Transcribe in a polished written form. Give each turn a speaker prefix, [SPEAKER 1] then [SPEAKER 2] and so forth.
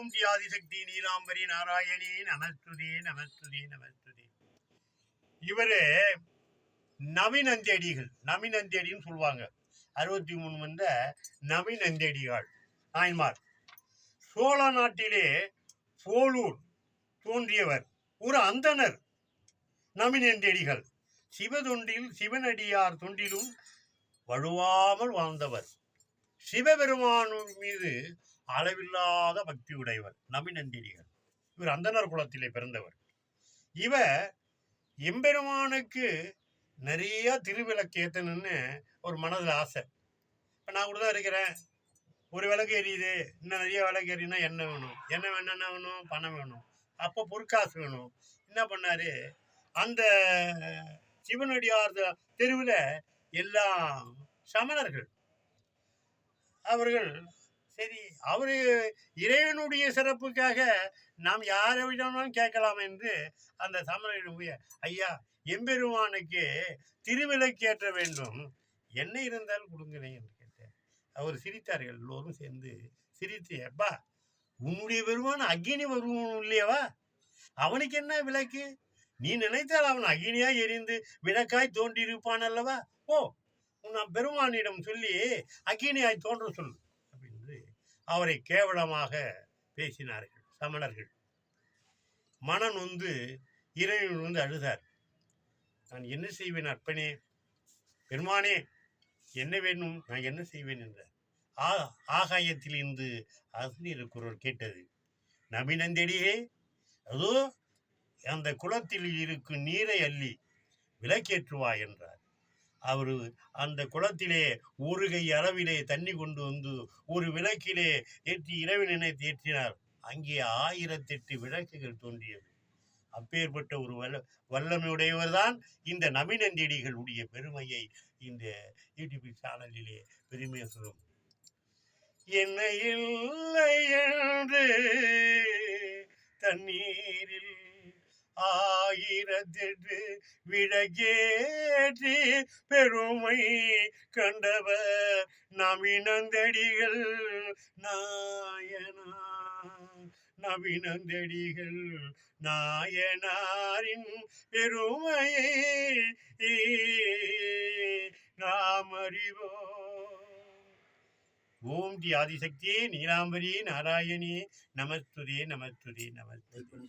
[SPEAKER 1] ஓம் தி ஆதிசக்தி நீலாம்பரி நாராயணி நமஸ்துதே நமஸ்துதே நமஸ்துதே. இவரு நவினந்தேடிகள், நவினந்தேடின்னு சொல்லுவாங்க. 63 வந்த நவினந்தேடிகள் நாயன்மார். சோழ நாட்டிலே போலூர் தோன்றியவர் ஒரு அந்தனர் நவினந்தேடிகள். சிவதொண்டில் சிவனடியார் தொண்டிலும் வழுவாமல் வாழ்ந்தவர். சிவபெருமான் மீது அளவில்லாத பக்தி உடையவர் நவினந்தேடிகள். இவர் அந்தனர் குலத்திலே பிறந்தவர். இவர் எம்பெருமானுக்கு நிறைய திருவிளக்கு ஏற்றணும்னு ஒரு மனதில் ஆசை. இப்போ நான் கூட தான் இருக்கிறேன், ஒரு விளக்கு எரியுது, இன்னும் நிறைய விளக்கு எரியுனா எண்ணெய் வேணும், எண்ணெய் வேணும்னா வேணும், பணம் வேணும், அப்போ பொற்காசு வேணும். என்ன பண்ணாரு, அந்த சிவனடியார் தெருவில் எல்லாம் சமணர்கள். அவர்கள் சரி, அவரு இறைவனுடைய சிறப்புக்காக நாம் யாரை விடணும் கேட்கலாம் என்று அந்த சமணரிடம் போய், ஐயா எம்பெருமானுக்கு திருவிளக்கேற்ற வேண்டும், என்ன இருந்தாலும் கொடுங்களேன் என்று கேட்டேன். அவர் சிரித்தார்கள். எல்லோரும் சேர்ந்து சிரித்து, அப்பா உன்னுடைய பெருமான் அக்னி வருவன் இல்லையவா, அவனுக்கு என்ன விளக்கு, நீ நினைத்தால் அவன் அக்னியா எரிந்து விளக்காய் தோன்றியிருப்பான் அல்லவா, ஓ நான் பெருமானிடம் சொல்லி அக்னியாய் தோன்ற சொல் அப்படின்னு அவரை கேவலமாக பேசினார்கள் சமணர்கள். மனம் நொந்து இறைவன் வந்து அழுதார். நான் என்ன செய்வேன் அப்பனே, பெருமானே என்ன வேணும், நான் என்ன செய்வேன் என்றார். ஆகாயத்தில் இருந்து ஆசிரியர் குரல் கேட்டது, நபினந்தேடியே அதோ அந்த குளத்தில் இருக்கும் நீரை அள்ளி விளக்கேற்றுவாய் என்றார். அவர் அந்த குளத்திலே ஒரு கை அளவிலே தண்ணி கொண்டு வந்து ஒரு விளக்கிலே ஏற்றி இறைவனை ஏற்றினார். அங்கே 1008 விளக்குகள் தோன்றியது. அப்பேற்பட்ட ஒரு வல்லமையுடையவர் தான் இந்த நவினந்தேடிகளுடைய பெருமையை இந்த யூடியூப் சேனலிலே பெருமையை சொல்லும். என்ன இல்லை என்று தண்ணீரில் 1008 விளக்கேற்றி பெருமை கண்டவர் நவினந்தேடிகள் நாயனார். நவினந்தேடிகள் நாயனாரின் பெருமையை நாம் அறிவோம். ஓம் தி ஆதிசக்தி நீலாம்பரி நாராயணி நமஸ்துதே நமஸ்துதே நமஸ்துதே.